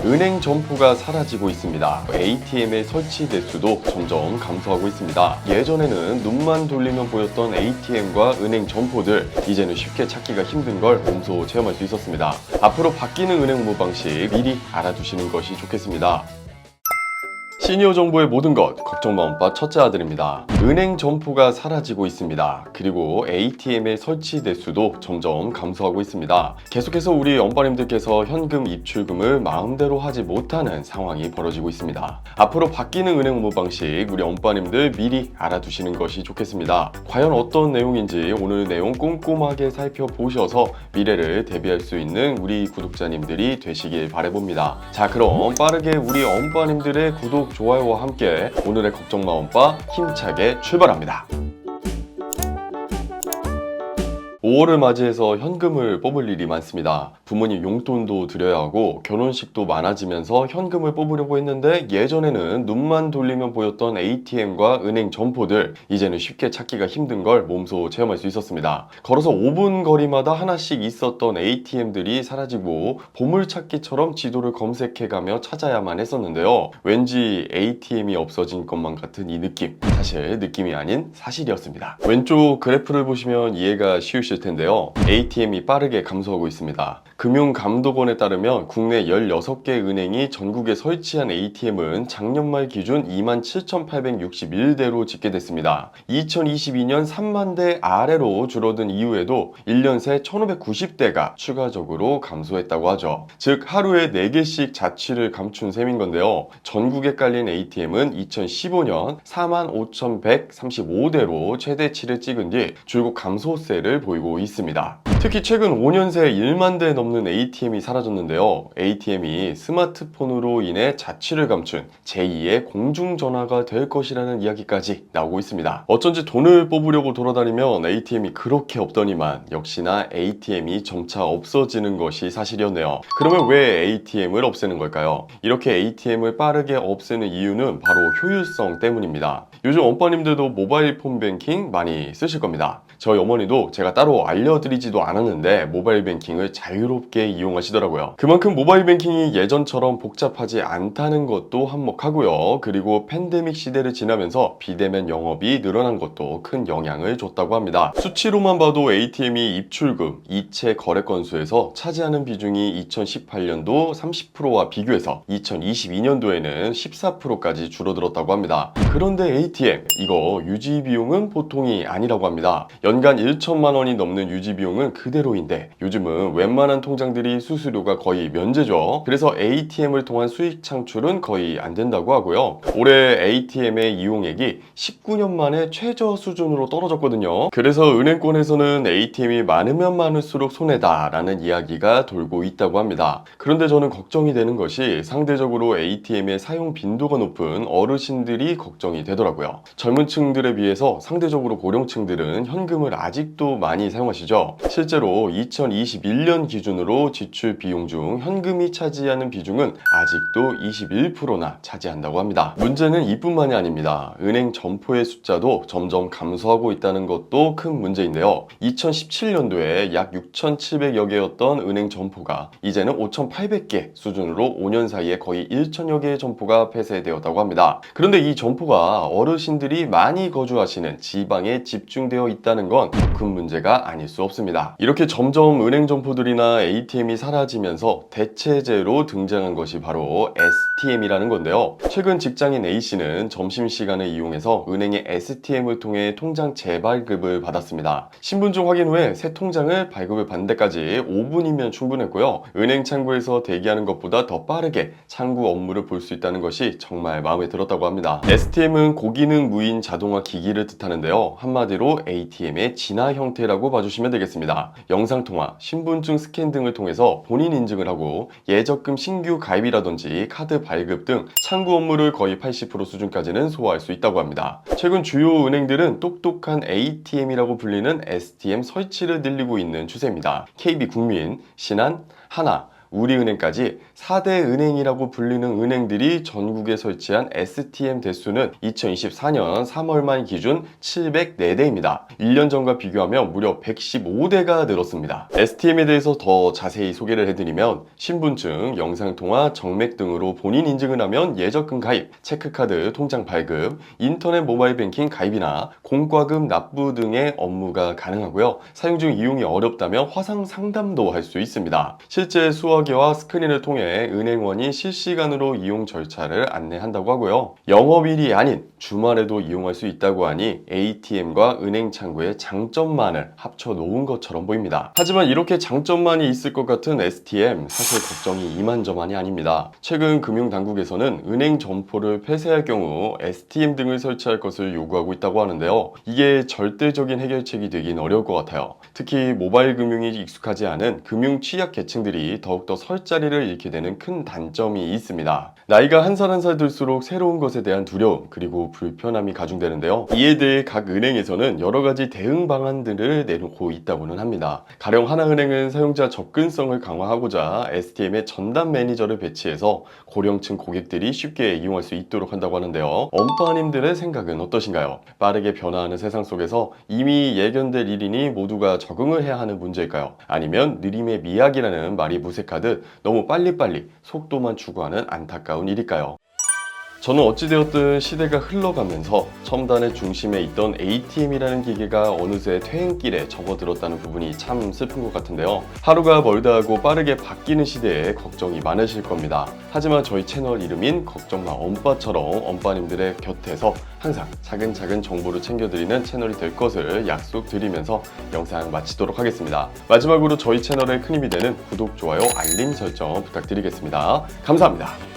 은행 점포가 사라지고 있습니다. ATM의 설치 대수도 점점 감소하고 있습니다. 예전에는 눈만 돌리면 보였던 ATM과 은행 점포들, 이제는 쉽게 찾기가 힘든 걸 몸소 체험할 수 있었습니다. 앞으로 바뀌는 은행 업무 방식 미리 알아두시는 것이 좋겠습니다. 시니어 정보의 모든 것, 걱정마 엄빠 첫째 아들입니다. 은행 점포가 사라지고 있습니다. 그리고 ATM의 설치 대수도 점점 감소하고 있습니다. 계속해서 우리 엄빠님들께서 현금 입출금을 마음대로 하지 못하는 상황이 벌어지고 있습니다. 앞으로 바뀌는 은행 업무 방식, 우리 엄빠님들 미리 알아두시는 것이 좋겠습니다. 과연 어떤 내용인지 오늘 내용 꼼꼼하게 살펴보셔서 미래를 대비할 수 있는 우리 구독자님들이 되시길 바라봅니다. 자, 그럼 빠르게 우리 엄빠님들의 구독, 좋아요와 함께 오늘의 걱정마 엄빠 힘차게 출발합니다. 5월을 맞이해서 현금을 뽑을 일이 많습니다. 부모님 용돈도 드려야 하고 결혼식도 많아지면서 현금을 뽑으려고 했는데 예전에는 눈만 돌리면 보였던 ATM과 은행 점포들, 이제는 쉽게 찾기가 힘든 걸 몸소 체험할 수 있었습니다. 걸어서 5분 거리마다 하나씩 있었던 ATM들이 사라지고 보물찾기처럼 지도를 검색해가며 찾아야만 했었는데요. 왠지 ATM이 없어진 것만 같은 이 느낌, 사실 느낌이 아닌 사실이었습니다. 왼쪽 그래프를 보시면 이해가 쉬우실 텐데요. ATM이 빠르게 감소하고 있습니다. 금융감독원에 따르면 국내 16개 은행이 전국에 설치한 ATM은 작년 말 기준 27,861대로 집계됐습니다. 2022년 3만 대 아래로 줄어든 이후에도 1년 새 1,590대가 추가적으로 감소했다고 하죠. 즉 하루에 4개씩 자취를 감춘 셈인 건데요. 전국에 깔린 ATM은 2015년 45,135대로 최대치를 찍은 뒤 줄곧 감소세를 보이고 있습니다. 특히 최근 5년 새 1만 대 넘는 ATM이 사라졌는데요. ATM이 스마트폰으로 인해 자취를 감춘 제2의 공중전화가 될 것이라는 이야기까지 나오고 있습니다. 어쩐지 돈을 뽑으려고 돌아다니면 ATM이 그렇게 없더니만 역시나 ATM이 점차 없어지는 것이 사실이었네요. 그러면 왜 ATM을 없애는 걸까요? 이렇게 ATM을 빠르게 없애는 이유는 바로 효율성 때문입니다. 요즘 엄빠님들도 모바일 폰 뱅킹 많이 쓰실 겁니다. 저희 어머니도 제가 따로 알려드리지도 않았는데 모바일 뱅킹을 자유롭게 이용하시더라고요. 그만큼 모바일 뱅킹이 예전처럼 복잡하지 않다는 것도 한몫하고요. 그리고 팬데믹 시대를 지나면서 비대면 영업이 늘어난 것도 큰 영향을 줬다고 합니다. 수치로만 봐도 ATM이 입출금, 이체 거래 건수에서 차지하는 비중이 2018년도 30%와 비교해서 2022년도에는 14%까지 줄어들었다고 합니다. 그런데 ATM, 이거 유지 비용은 보통이 아니라고 합니다. 연간 1천만 원이 넘는 유지 비용은 그대로인데 요즘은 웬만한 통장들이 수수료가 거의 면제죠. 그래서 ATM을 통한 수익 창출은 거의 안 된다고 하고요. 올해 ATM의 이용액이 19년 만에 최저 수준으로 떨어졌거든요. 그래서 은행권에서는 ATM이 많으면 많을수록 손해다라는 이야기가 돌고 있다고 합니다. 그런데 저는 걱정이 되는 것이 상대적으로 ATM의 사용 빈도가 높은 어르신들이 걱정이 되더라고요. 젊은 층들에 비해서 상대적으로 고령층들은 현금을 아직도 많이 사용하시죠. 실제로 2021년 기준으로 지출 비용 중 현금이 차지하는 비중은 아직도 21%나 차지한다고 합니다. 문제는 이뿐만이 아닙니다. 은행 점포의 숫자도 점점 감소하고 있다는 것도 큰 문제인데요. 2017년도에 약 6,700여 개였던 은행 점포가 이제는 5,800개 수준으로 5년 사이에 거의 1,000여 개의 점포가 폐쇄되었다고 합니다. 그런데 이 점포가 어르신들이 많이 거주하시는 지방에 집중되어 있다는 건 큰 문제가 아닐 수 없습니다. 이렇게 점점 은행 점포들이나 ATM이 사라지면서 대체제로 등장한 것이 바로 STM이라는 건데요. 최근 직장인 A씨는 점심시간을 이용해서 은행의 STM을 통해 통장 재발급을 받았습니다. 신분증 확인 후에 새 통장을 발급을 받는 데까지 5분이면 충분했고요. 은행 창구에서 대기하는 것보다 더 빠르게 창구 업무를 볼 수 있다는 것이 정말 마음에 들었다고 합니다. STM은 고기능 무인 자동화 기기를 뜻하는데요. 한마디로 ATM의 진화 형태라고 봐주시면 되겠습니다. 영상통화, 신분증 스캔 등을 통해서 본인 인증을 하고 예적금 신규 가입이라든지 카드 발급 등 창구 업무를 거의 80% 수준까지는 소화할 수 있다고 합니다. 최근 주요 은행들은 똑똑한 ATM이라고 불리는 STM 설치를 늘리고 있는 추세입니다. KB국민, 신한, 하나, 우리은행까지 4대 은행이라고 불리는 은행들이 전국에 설치한 STM 대수는 2024년 3월 말 기준 704대입니다. 1년 전과 비교하면 무려 115대가 늘었습니다. STM에 대해서 더 자세히 소개를 해드리면 신분증, 영상통화, 정맥 등으로 본인 인증을 하면 예적금 가입, 체크카드, 통장 발급, 인터넷 모바일 뱅킹 가입이나 공과금 납부 등의 업무가 가능하고요. 사용 중 이용이 어렵다면 화상 상담도 할 수 있습니다. 실제 수화기와 스크린을 통해 은행원이 실시간으로 이용 절차를 안내한다고 하고요. 영업일이 아닌 주말에도 이용할 수 있다고 하니 ATM과 은행 창구의 장점만을 합쳐 놓은 것처럼 보입니다. 하지만 이렇게 장점만이 있을 것 같은 STM, 사실 걱정이 이만저만이 아닙니다. 최근 금융당국에서는 은행 점포를 폐쇄할 경우 STM 등을 설치할 것을 요구하고 있다고 하는데요. 이게 절대적인 해결책이 되긴 어려울 것 같아요. 특히 모바일 금융이 익숙하지 않은 금융 취약 계층들이 더욱더 설 자리를 잃게 되는 큰 단점이 있습니다. 나이가 한 살 한 살 들수록 새로운 것에 대한 두려움 그리고 불편함이 가중되는데요. 이에 대해 각 은행에서는 여러 가지 대응 방안들을 내놓고 있다고는 합니다. 가령 하나은행은 사용자 접근성을 강화하고자 STM에 전담 매니저를 배치해서 고령층 고객들이 쉽게 이용할 수 있도록 한다고 하는데요. 엄빠님들의 생각은 어떠신가요? 빠르게 변화하는 세상 속에서 이미 예견될 일이니 모두가 적응을 해야 하는 문제일까요? 아니면 느림의 미학이라는 말이 무색하듯 너무 빨리빨리 속도만 추구하는 안타까운 일일까요? 저는 어찌되었든 시대가 흘러가면서 첨단의 중심에 있던 ATM이라는 기계가 어느새 퇴행길에 접어들었다는 부분이 참 슬픈 것 같은데요. 하루가 멀다 하고 빠르게 바뀌는 시대에 걱정이 많으실 겁니다. 하지만 저희 채널 이름인 걱정마 엄빠처럼 엄빠님들의 곁에서 항상 차근차근 정보를 챙겨드리는 채널이 될 것을 약속드리면서 영상 마치도록 하겠습니다. 마지막으로 저희 채널에 큰 힘이 되는 구독, 좋아요, 알림 설정 부탁드리겠습니다. 감사합니다.